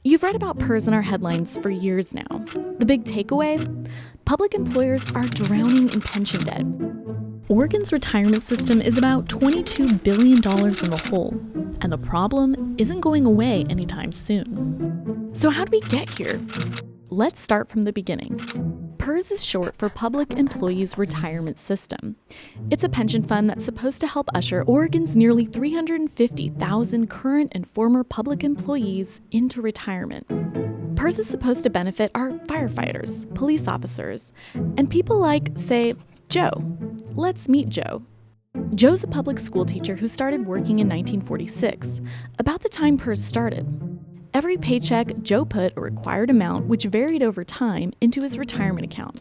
You've read about PERS in our headlines for years now. The big takeaway? Public employers are drowning in pension debt. Oregon's retirement system is about $22 billion in the hole, and the problem isn't going away anytime soon. So how did we get here? Let's start from the beginning. PERS is short for Public Employees Retirement System. It's a pension fund that's supposed to help usher Oregon's nearly 350,000 current and former public employees into retirement. PERS is supposed to benefit our firefighters, police officers, and people like, say, Joe. Let's meet Joe. Joe's a public school teacher who started working in 1946, about the time PERS started. Every paycheck, Joe put a required amount, which varied over time, into his retirement account.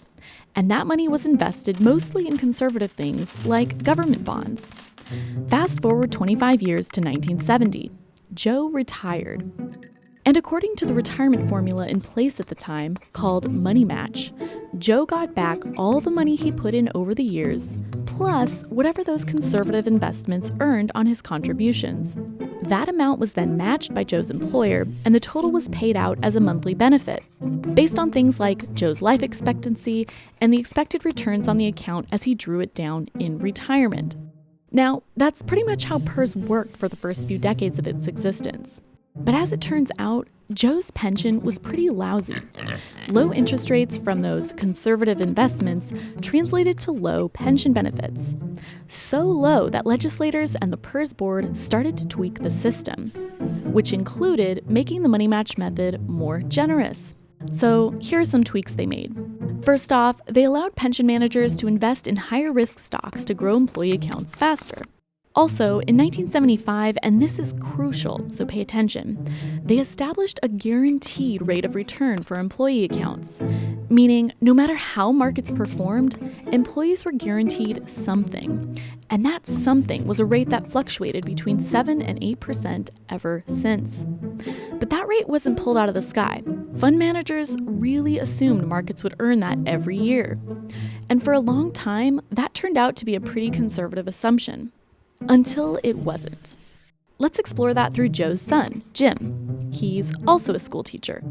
And that money was invested mostly in conservative things like government bonds. Fast forward 25 years to 1970. Joe retired. And according to the retirement formula in place at the time, called Money Match, Joe got back all the money he put in over the years, plus whatever those conservative investments earned on his contributions. That amount was then matched by Joe's employer, and the total was paid out as a monthly benefit, based on things like Joe's life expectancy and the expected returns on the account as he drew it down in retirement. Now, that's pretty much how PERS worked for the first few decades of its existence. But as it turns out, Joe's pension was pretty lousy. Low interest rates from those conservative investments translated to low pension benefits. So low that legislators and the PERS board started to tweak the system, which included making the money match method more generous. So here are some tweaks they made. First off, they allowed pension managers to invest in higher risk stocks to grow employee accounts faster. Also, in 1975, and this is crucial, so pay attention, they established a guaranteed rate of return for employee accounts, meaning no matter how markets performed, employees were guaranteed something. And that something was a rate that fluctuated between 7 and 8% ever since. But that rate wasn't pulled out of the sky. Fund managers really assumed markets would earn that every year. And for a long time, that turned out to be a pretty conservative assumption. Until it wasn't. Let's explore that through Joe's son, Jim. He's also a school teacher.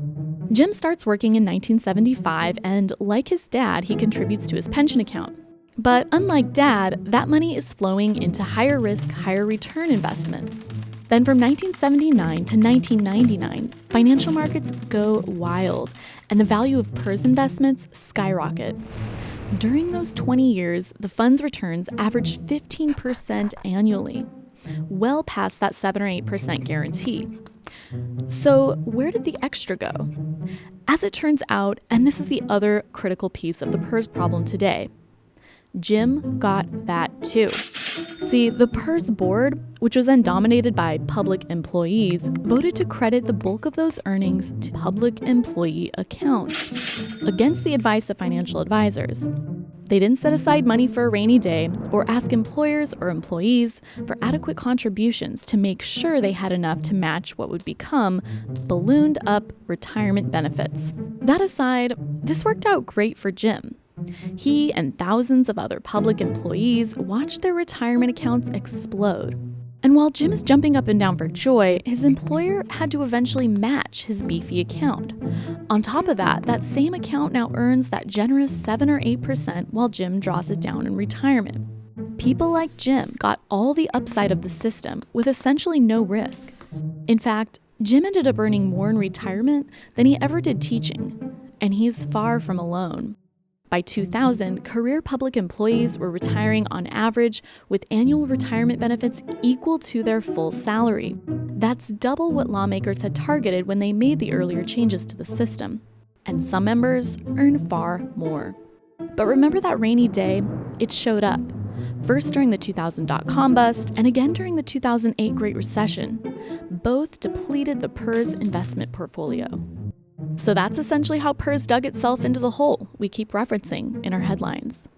Jim starts working in 1975, and like his dad, he contributes to his pension account. But unlike Dad, that money is flowing into higher risk, higher return investments. Then from 1979 to 1999, financial markets go wild, and the value of PERS investments skyrocket. During those 20 years, the fund's returns averaged 15% annually, well past that 7 or 8% guarantee. So where did the extra go? As it turns out, and this is the other critical piece of the PERS problem today, Jim got that too. See, the PERS board, which was then dominated by public employees, voted to credit the bulk of those earnings to public employee accounts, against the advice of financial advisors. They didn't set aside money for a rainy day or ask employers or employees for adequate contributions to make sure they had enough to match what would become ballooned up retirement benefits. That aside, this worked out great for Jim. He and thousands of other public employees watched their retirement accounts explode. And while Jim is jumping up and down for joy, his employer had to eventually match his beefy account. On top of that, that same account now earns that generous 7 or 8% while Jim draws it down in retirement. People like Jim got all the upside of the system with essentially no risk. In fact, Jim ended up earning more in retirement than he ever did teaching, and he's far from alone. By 2000, career public employees were retiring on average with annual retirement benefits equal to their full salary. That's double what lawmakers had targeted when they made the earlier changes to the system. And some members earn far more. But remember that rainy day? It showed up. First during the 2000 dot-com bust, and again during the 2008 Great Recession. Both depleted the PERS investment portfolio. So that's essentially how PERS dug itself into the hole we keep referencing in our headlines.